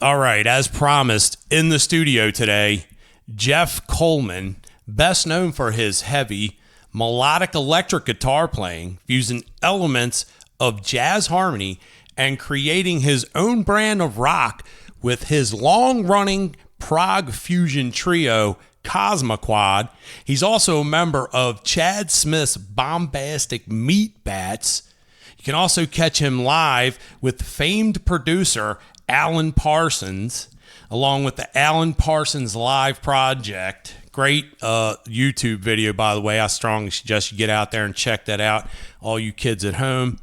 All right, as promised, in the studio today, Jeff Kollman, best known for his heavy, melodic electric guitar playing, fusing elements of jazz harmony and creating his own brand of rock with his long-running prog fusion trio, Cosmoquad. He's also a member of Chad Smith's Bombastic Meat Bats. You can also catch him live with famed producer Alan Parsons, along with the Alan Parsons Live Project. Great YouTube video, by the way. I strongly suggest you get out there and check that out, all you kids at home.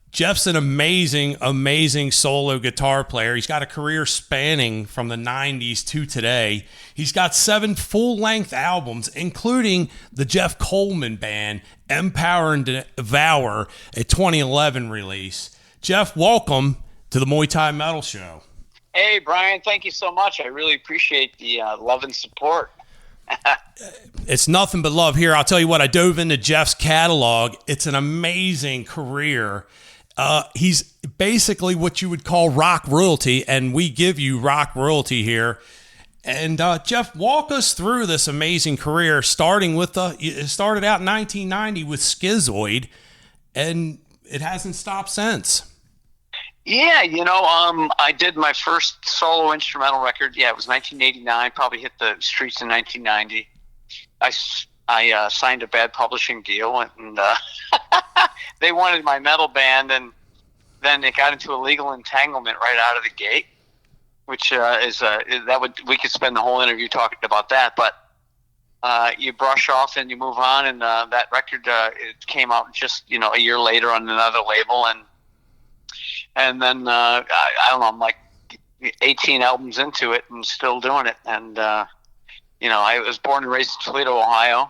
Jeff's an amazing solo guitar player. He's got a career spanning from the 90s to today. He's got 7 full-length albums, including the Jeff Kollman Band, Empower and Devour, a 2011 release. Jeff, welcome to the Muay Thai Metal Show. Hey, Brian, thank you so much. I really appreciate the love and support. It's nothing but love here. I'll tell you what, I dove into Jeff's catalog. It's an amazing career. He's basically what you would call rock royalty, and we give you rock royalty here. And Jeff, walk us through this amazing career, starting with it started out in 1990 with Schizoid, and it hasn't stopped since. Yeah, I did my first solo instrumental record. Yeah, it was 1989. Probably hit the streets in 1990. I signed a bad publishing deal, and they wanted my metal band, and then it got into a legal entanglement right out of the gate, which we could spend the whole interview talking about that. But you brush off and you move on, and that record it came out just a year later on another label, and then I don't know, I'm like 18 albums into it and still doing it. And I was born and raised in Toledo, Ohio,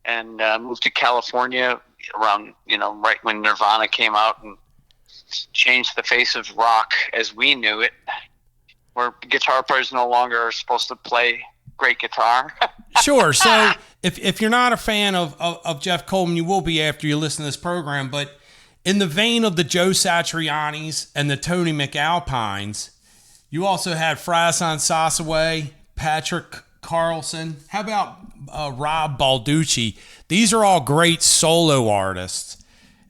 and moved to California around right when Nirvana came out and changed the face of rock as we knew it, where guitar players no longer are supposed to play great guitar. Sure. So if you're not a fan of Jeff Kollman, you will be after you listen to this program. But in the vein of the Joe Satriani's and the Tony McAlpines, you also had Frasan Sasaway, Patrick Carlson. How about Rob Balducci? These are all great solo artists.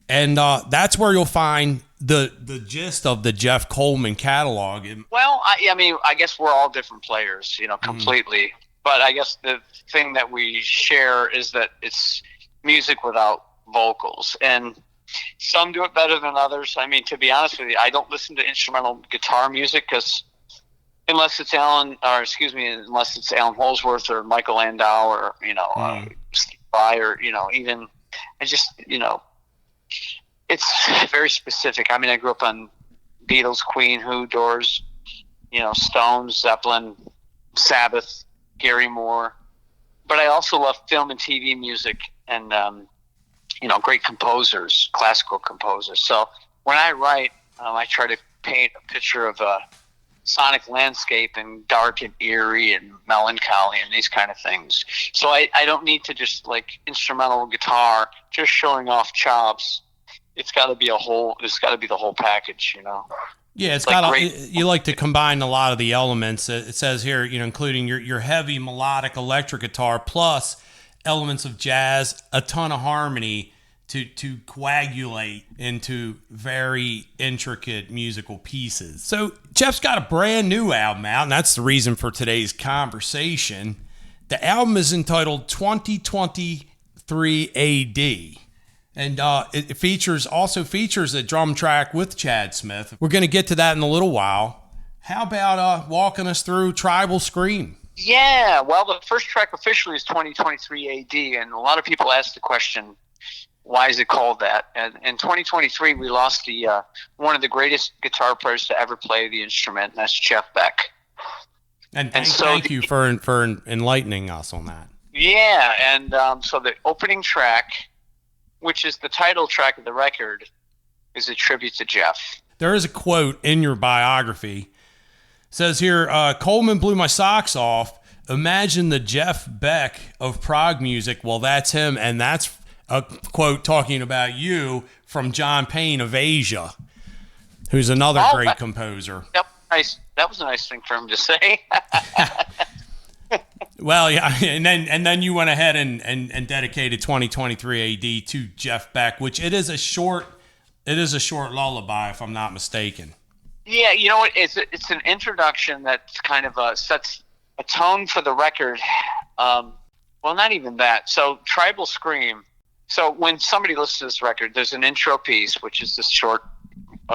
And that's where you'll find the gist of the Jeff Kollman catalog. Well, I guess we're all different players, completely. But I guess the thing that we share is that it's music without vocals. And some do it better than others. I mean, to be honest with you, I don't listen to instrumental guitar music because unless it's Alan Holdsworth or Michael Landau or, Steve Vai or, even, I just, it's very specific. I mean, I grew up on Beatles, Queen, Who, Doors, Stones, Zeppelin, Sabbath, Gary Moore. But I also love film and TV music and, great composers, classical composers. So when I write, I try to paint a picture of a sonic landscape and dark and eerie and melancholy and these kind of things. So I don't need to just like instrumental guitar, just showing off chops. It's got to be the whole package, Yeah, it's got. You like to combine a lot of the elements. It says here, including your heavy melodic electric guitar plus elements of jazz, a ton of harmony to coagulate into very intricate musical pieces. So Jeff's got a brand new album out, and that's the reason for today's conversation. The album is entitled 2023 AD. And it features a drum track with Chad Smith. We're going to get to that in a little while. How about walking us through Tribal Scream? Yeah, well, the first track officially is 2023 AD, and a lot of people ask the question, why is it called that? And in 2023, we lost one of the greatest guitar players to ever play the instrument, and that's Jeff Beck. And thank you for enlightening us on that. Yeah, and so the opening track, which is the title track of the record, is a tribute to Jeff. There is a quote in your biography. It says here, Kollman blew my socks off. Imagine the Jeff Beck of prog music. Well, that's him, and that's a quote talking about you from John Payne of Asia, who's another great composer. Yep. nice. That was a nice thing for him to say. Well, yeah, and then you went ahead and dedicated 2023 AD to Jeff Beck, which it is a short lullaby, if I'm not mistaken. Yeah, you know what? It's an introduction that kind of sets a tone for the record. Well, not even that. So, Tribal Scream. So, when somebody listens to this record, there's an intro piece, which is this short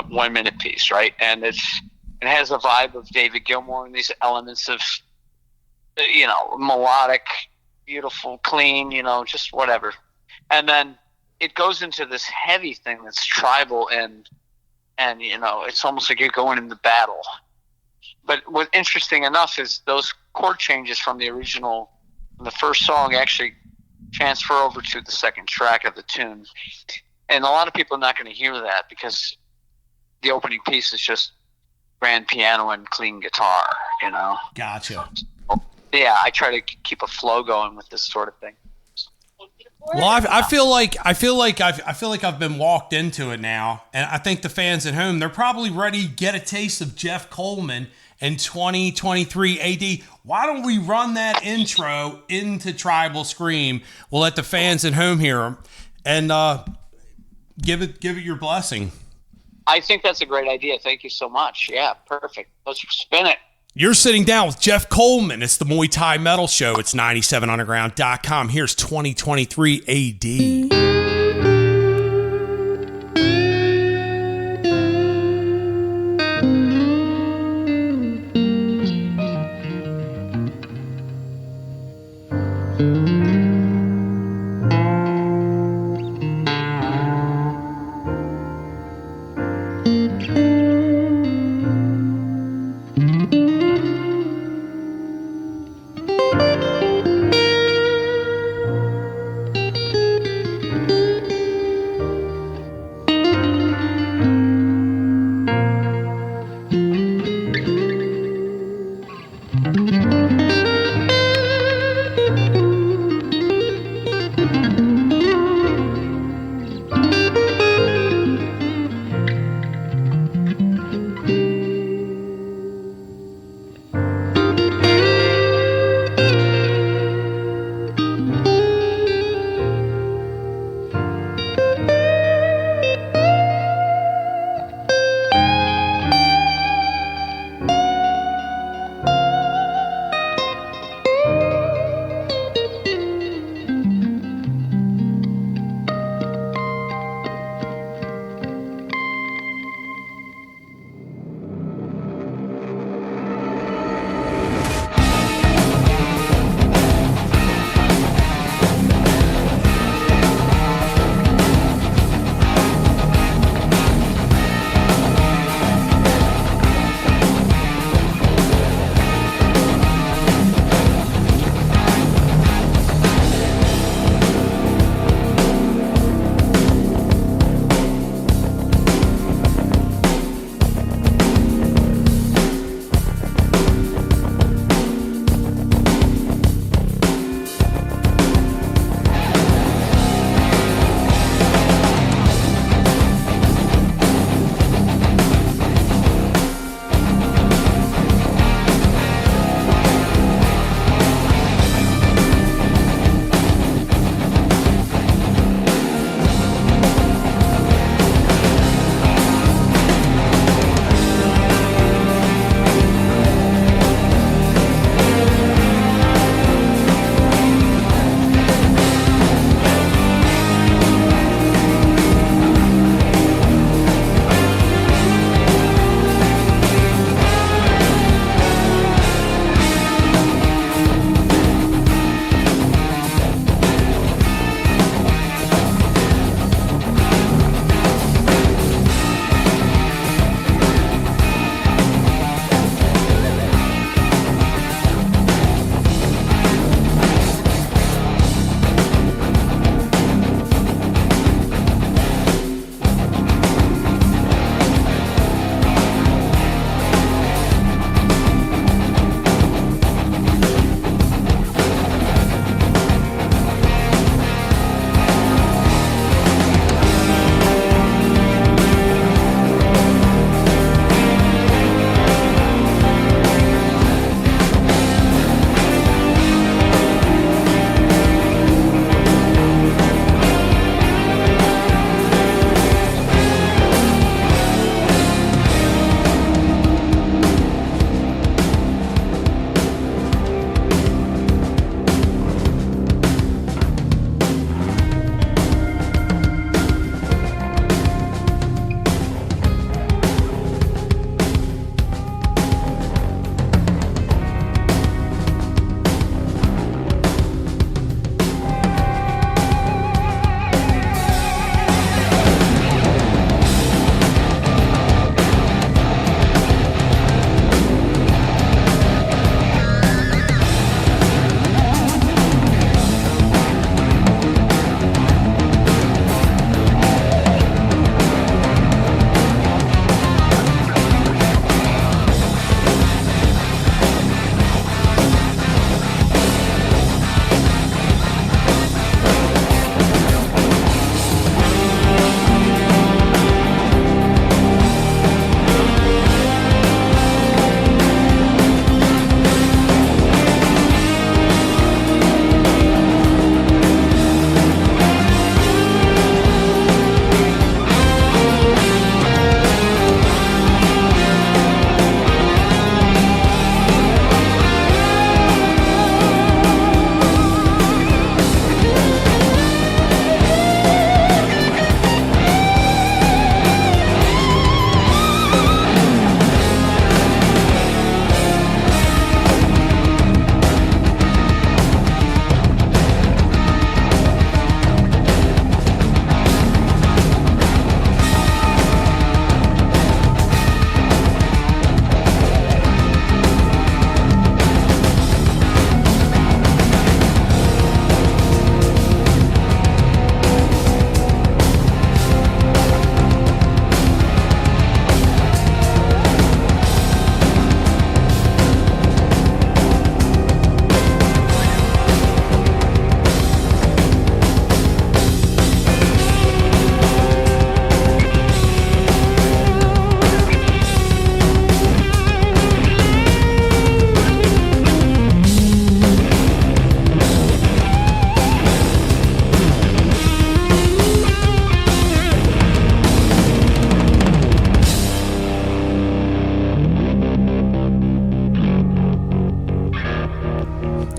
1 minute piece, right? And it has a vibe of David Gilmour and these elements of, melodic, beautiful, clean, just whatever. And then it goes into this heavy thing that's tribal and it's almost like you're going into battle. But what's interesting enough is those chord changes from the original, the first song, actually transfer over to the second track of the tune. And a lot of people are not going to hear that because the opening piece is just grand piano and clean guitar, Gotcha. Yeah, I try to keep a flow going with this sort of thing. Well, I feel like I've been walked into it now, and I think the fans at home, they're probably ready to get a taste of Jeff Kollman in 2023 AD. Why don't we run that intro into Tribal Scream? We'll let the fans at home hear them, and give it your blessing. I think that's a great idea. Thank you so much. Yeah, perfect. Let's spin it. You're sitting down with Jeff Kollman. It's the Muay Thai Metal Show. It's 97underground.com. Here's 2023 AD.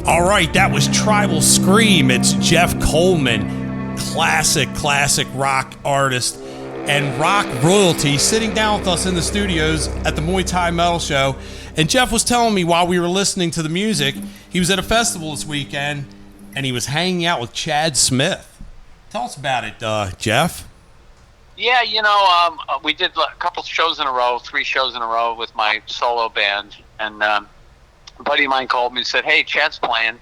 All right, that was Tribal Scream. It's Jeff Kollman, classic rock artist and rock royalty, sitting down with us in the studios at the Muay Thai Metal Show. And Jeff was telling me while we were listening to the music, he was at a festival this weekend and he was hanging out with Chad Smith. Tell us about it, Jeff. Yeah, we did a couple shows in a row, 3 shows in a row with my solo band. And a buddy of mine called me and said, hey, Chad's playing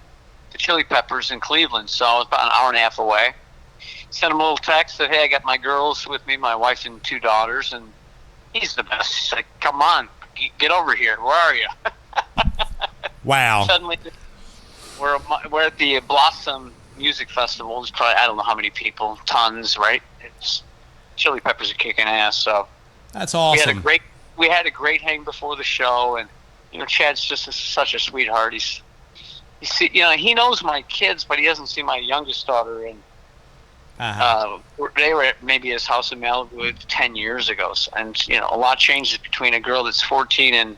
the Chili Peppers in Cleveland. So I was about an hour and a half away. Sent him a little text, said, hey, I got my girls with me, my wife and 2 daughters, and he's the best. He's like, come on, get over here. Where are you? Wow. Suddenly, we're at the Blossom Music Festival. There's probably, I don't know how many people, tons, right? It's Chili Peppers are kicking ass. So that's awesome. We had a great hang before the show, and Chad's just such a sweetheart. He knows my kids, but he doesn't see my youngest daughter. And they were at maybe his house in Malibu 10 years ago, and a lot changes between a girl that's 14 and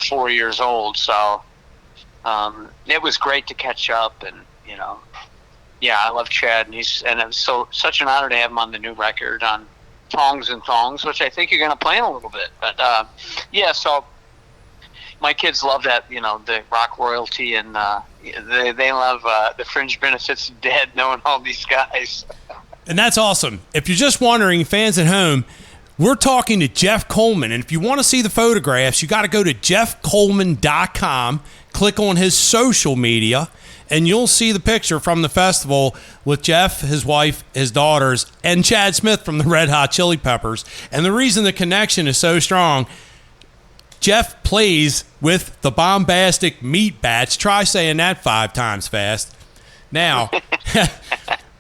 4 years old. So it was great to catch up, and yeah, I love Chad, and it was such an honor to have him on the new record on Tongs and Thongs, which I think you're going to play in a little bit. But yeah, so my kids love that, the rock royalty, and they love the Fringe Benefits of Dead, knowing all these guys. And that's awesome. If you're just wondering, fans at home, we're talking to Jeff Kollman. And if you want to see the photographs, you got to go to jeffkollman.com, click on his social media, and you'll see the picture from the festival with Jeff, his wife, his daughters, and Chad Smith from the Red Hot Chili Peppers. And the reason the connection is so strong, Jeff plays with the Bombastic Meat Bats. Try saying that 5 times fast. Now,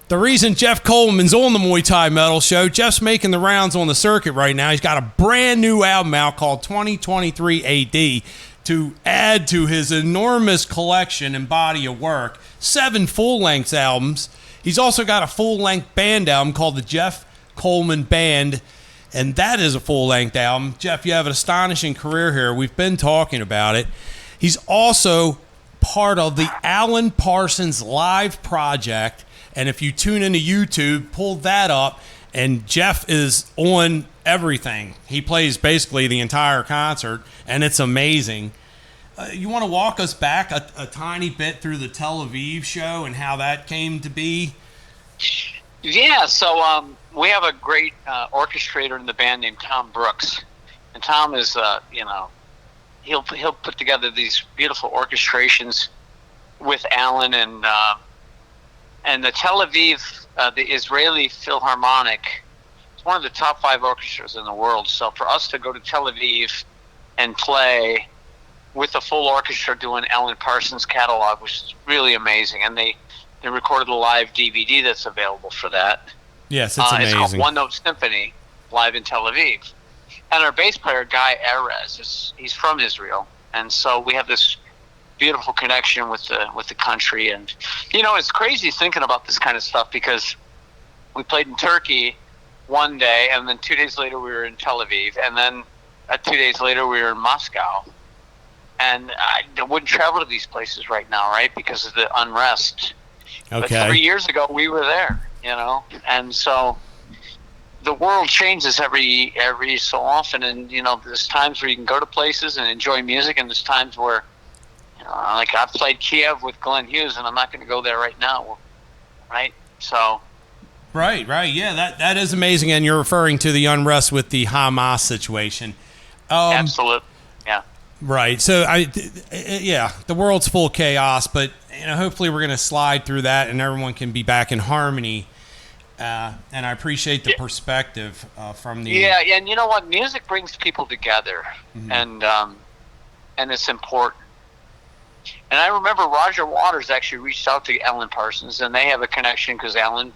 the reason Jeff Kollman's on the Muay Thai Metal Show, Jeff's making the rounds on the circuit right now. He's got a brand new album out called 2023 AD to add to his enormous collection and body of work. 7 full-length albums. He's also got a full-length band album called the Jeff Kollman Band, and that is a full-length album. Jeff, you have an astonishing career here. We've been talking about it. He's also part of the Alan Parsons Live Project. And if you tune into YouTube, pull that up, and Jeff is on everything. He plays basically the entire concert, and it's amazing. You want to walk us back a tiny bit through the Tel Aviv show and how that came to be? Yeah, so we have a great orchestrator in the band named Tom Brooks. And Tom is, he'll put together these beautiful orchestrations with Alan and the Tel Aviv, the Israeli Philharmonic, it's one of the top 5 orchestras in the world. So for us to go to Tel Aviv and play with a full orchestra doing Alan Parsons' catalog, which is really amazing. And they recorded a live DVD that's available for that. Yes, it's amazing. It's called One Note Symphony, live in Tel Aviv. And our bass player, Guy Erez, he's from Israel. And so we have this beautiful connection with the country. And it's crazy thinking about this kind of stuff, because we played in Turkey one day, and then 2 days later we were in Tel Aviv, and then 2 days later we were in Moscow. And I wouldn't travel to these places right now, right, because of the unrest. Okay. But 3 years ago we were there, and so the world changes every so often, and there's times where you can go to places and enjoy music, and there's times where like I played Kiev with Glenn Hughes, and I'm not going to go there right now, right? So, right, yeah, that is amazing, and you're referring to the unrest with the Hamas situation. Absolutely, yeah. Right. So the world's full of chaos, but hopefully we're going to slide through that, and everyone can be back in harmony. And I appreciate the perspective from the and you know what? Music brings people together, and it's important. And I remember Roger Waters actually reached out to Alan Parsons, and they have a connection because Alan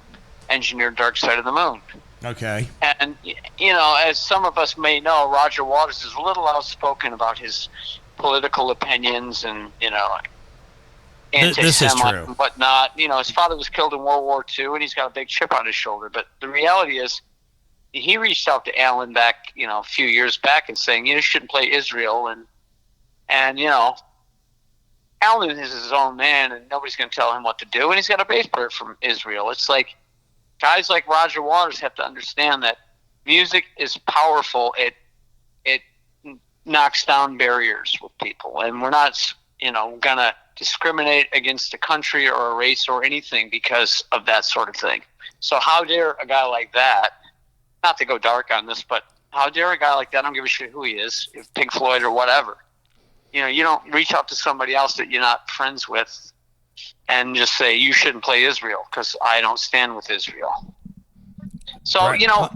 engineered Dark Side of the Moon. Okay. And, as some of us may know, Roger Waters is a little outspoken about his political opinions and, anti-Semite and whatnot. His father was killed in World War II, and he's got a big chip on his shoulder. But the reality is, he reached out to Alan back, a few years back and saying, you shouldn't play Israel. And Alan is his own man, and nobody's going to tell him what to do. And he's got a bass player from Israel. It's like guys like Roger Waters have to understand that music is powerful. It knocks down barriers with people, and we're not, going to discriminate against a country or a race or anything because of that sort of thing. So how dare a guy like that, not to go dark on this, but how dare a guy like that, I don't give a shit who he is, if Pink Floyd or whatever. You don't reach out to somebody else that you're not friends with and just say, you shouldn't play Israel because I don't stand with Israel. So, Right.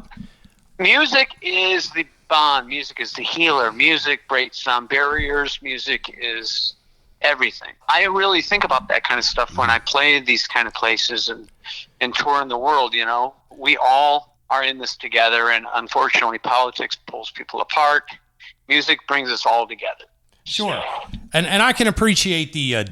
Music is the bond. Music is the healer. Music breaks down barriers. Music is everything. I really think about that kind of stuff when I play these kind of places and tour in the world. We all are in this together, and unfortunately politics pulls people apart. Music brings us all together. Sure. And I can appreciate the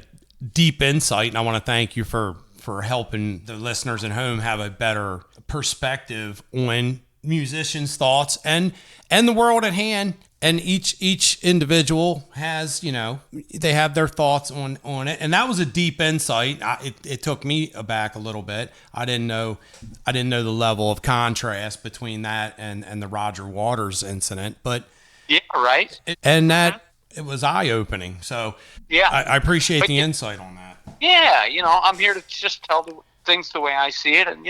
deep insight, and I want to thank you for helping the listeners at home have a better perspective on musicians' thoughts and the world at hand. And each individual has, they have their thoughts on it. And that was a deep insight. It took me aback a little bit. I didn't know the level of contrast between that and the Roger Waters incident. But yeah, right. It was eye-opening. So yeah, I appreciate the insight on that. Yeah, I'm here to just tell the things the way I see it, and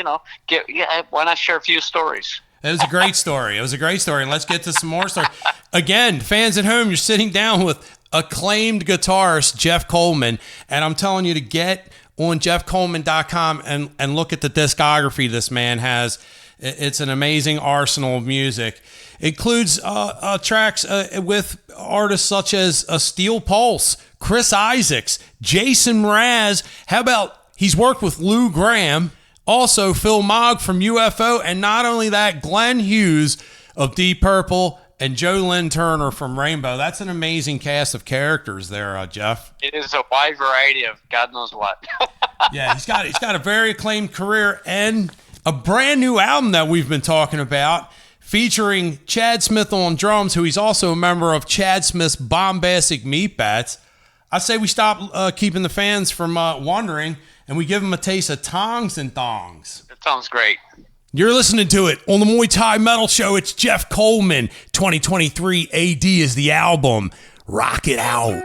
why not share a few stories? It was a great story. And let's get to some more stories. Again, fans at home, you're sitting down with acclaimed guitarist Jeff Kollman, and I'm telling you to get on jeffkollman.com and look at the discography this man has. It's an amazing arsenal of music. It includes tracks with artists such as Steel Pulse, Chris Isaacs, Jason Mraz. How about he's worked with Lou Gramm, also Phil Mogg from UFO, and not only that, Glenn Hughes of Deep Purple and Joe Lynn Turner from Rainbow. That's an amazing cast of characters there, Jeff. It is a wide variety of God knows what. Yeah, he's got a very acclaimed career and a brand new album that we've been talking about, featuring Chad Smith on drums, who he's also a member of Chad Smith's Bombastic Meatbats. I say we stop keeping the fans from wondering, and we give them a taste of Tongs and Thongs. That sounds great. You're listening to it on the Muay Thai Metal Show. It's Jeff Kollman. 2023 AD is the album. Rock it out.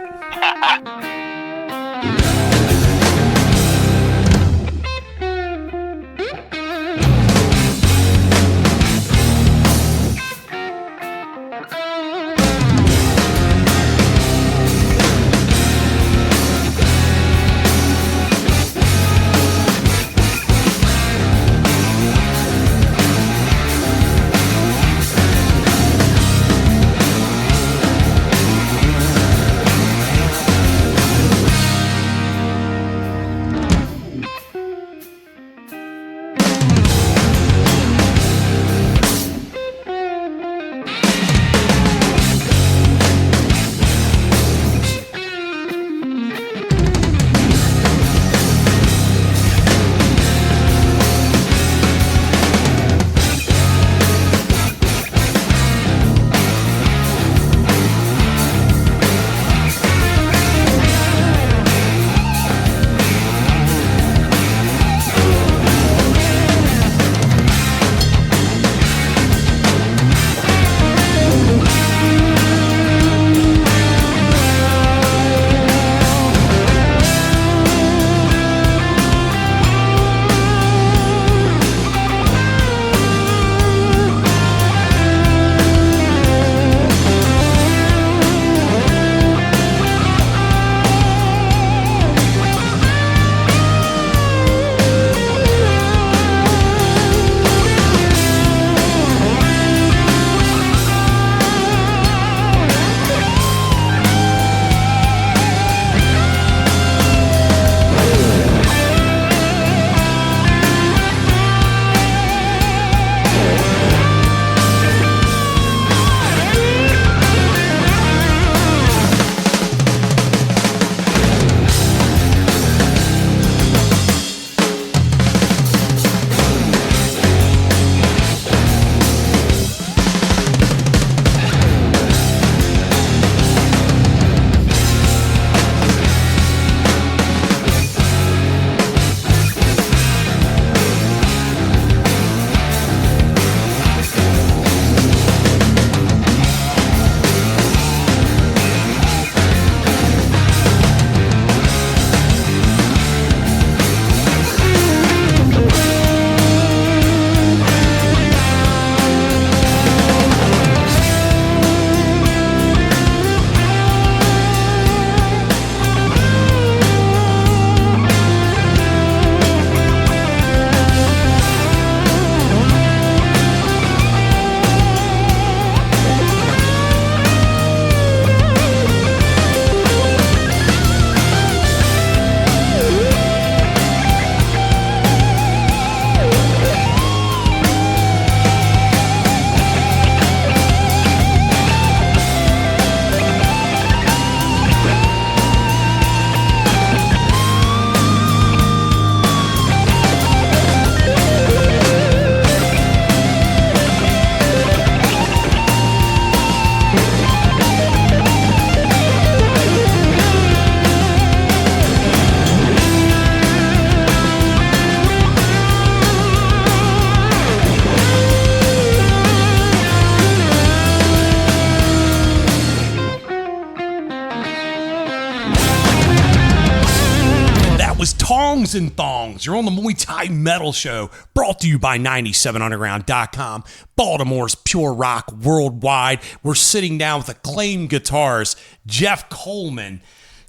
Tongs and Thongs. You're on the Muay Thai Metal Show, brought to you by 97underground.com, Baltimore's pure rock worldwide. We're sitting down with acclaimed guitarist Jeff Kollman.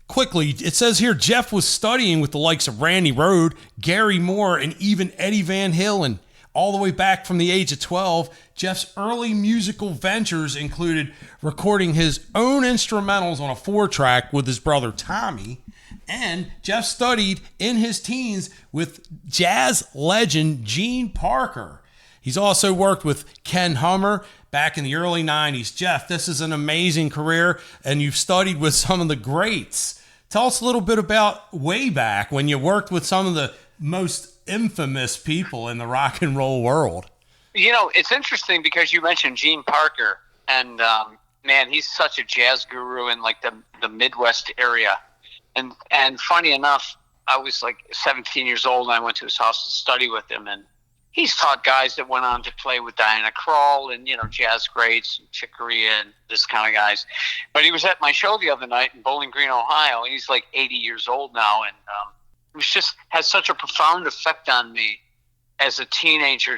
Quickly, it says here, Jeff was studying with the likes of Randy Rhoads, Gary Moore, and even Eddie Van Halen. All the way back from the age of 12, Jeff's early musical ventures included recording his own instrumentals on a 4-track with his brother Tommy. And Jeff studied in his teens with jazz legend Gene Parker. He's also worked with Ken Hummer back in the early 90s. Jeff, this is an amazing career, and you've studied with some of the greats. Tell us a little bit about way back when you worked with some of the most infamous people in the rock and roll world. You know, it's interesting because you mentioned Gene Parker, and man, he's such a jazz guru in like the Midwest area. And funny enough, I was like 17 years old, and I went to his house to study with him, and he's taught guys that went on to play with Diana Krall and, you know, jazz greats, and Chick Corea and this kind of guys. But he was at my show the other night in Bowling Green, Ohio, and he's like 80 years old now, and it was just had such a profound effect on me as a teenager,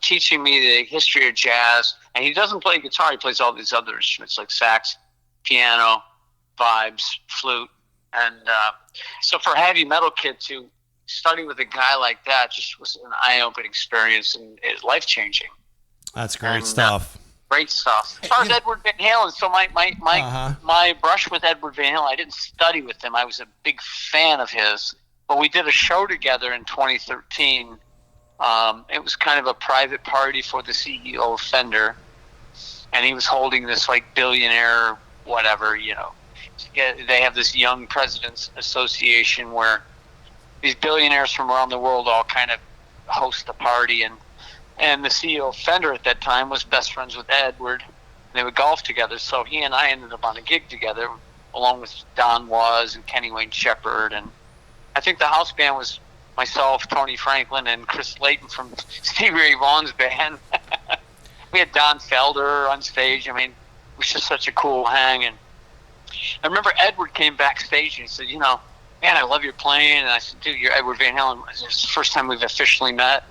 teaching me the history of jazz. And he doesn't play guitar; he plays all these other instruments like sax, piano, vibes, flute. And so for a heavy metal kid to study with a guy like that just was an eye-opening experience, and it's life-changing. That's great stuff. Great stuff. As far as Edward Van Halen, so my brush with Edward Van Halen, I didn't study with him. I was a big fan of his. But we did a show together in 2013. It was kind of a private party for the CEO of Fender. And he was holding this like billionaire whatever, you know. They have this Young Presidents Association where these billionaires from around the world all kind of host a party, and the CEO of Fender at that time was best friends with Edward. They would golf together, so he and I ended up on a gig together, along with Don Was and Kenny Wayne Shepherd, and I think the house band was myself, Tony Franklin, and Chris Layton from Stevie Ray Vaughan's band. We had Don Felder on stage. I mean, it was just such a cool hang, and I remember Edward came backstage and he said, you know, man, I love your playing. And I said, dude, you're Edward Van Halen. It's the first time we've officially met.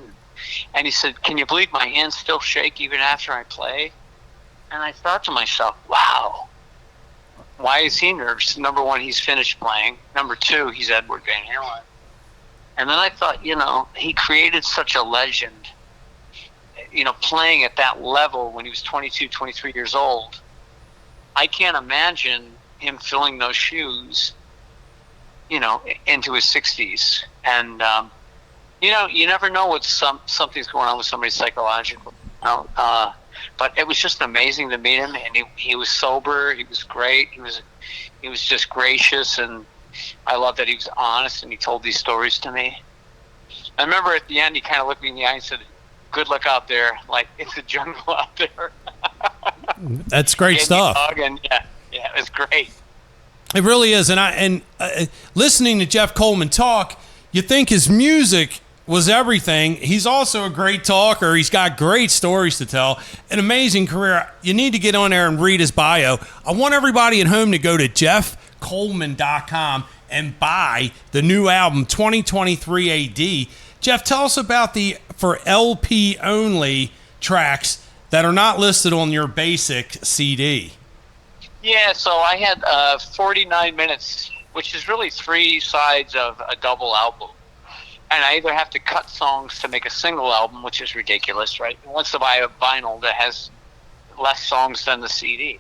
And he said, can you believe my hands still shake even after I play? And I thought to myself, wow, why is he nervous? Number one, he's finished playing. Number two, he's Edward Van Halen. And then I thought, you know, he created such a legend, you know, playing at that level when he was 22, 23 years old. I can't imagine him filling those shoes, you know, into his 60s. And, you know, you never know what something's going on with somebody psychologically. You know? But it was just amazing to meet him, and he was sober. He was great. He was just gracious, and I love that he was honest, and he told these stories to me. I remember at the end, he kind of looked me in the eye and said, good luck out there. Like, it's a jungle out there. That's great stuff. And, yeah, it was great. It really is. And listening to Jeff Kollman talk, you think his music was everything. He's also a great talker. He's got great stories to tell. An amazing career. You need to get on there and read his bio. I want everybody at home to go to jeffkollman.com and buy the new album, 2023 AD. Jeff, tell us about for LP only tracks that are not listed on your basic CD. Yeah, so I had 49 minutes, which is really 3 sides of a double album. And I either have to cut songs to make a single album, which is ridiculous, right? Who wants to buy a vinyl that has less songs than the CD?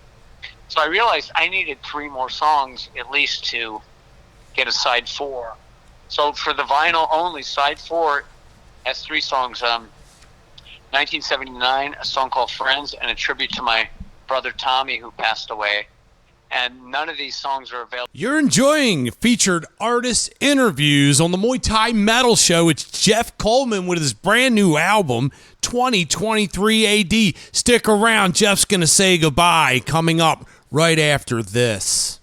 So I realized I needed 3 more songs at least to get a side 4. So for the vinyl only, side 4 has 3 songs. 1979, a song called Friends, and a tribute to my brother Tommy, who passed away. And none of these songs are available. You're enjoying featured artist interviews on the Muay Thai Metal Show. It's Jeff Kollman with his brand new album, 2023 AD. Stick around. Jeff's going to say goodbye coming up right after this.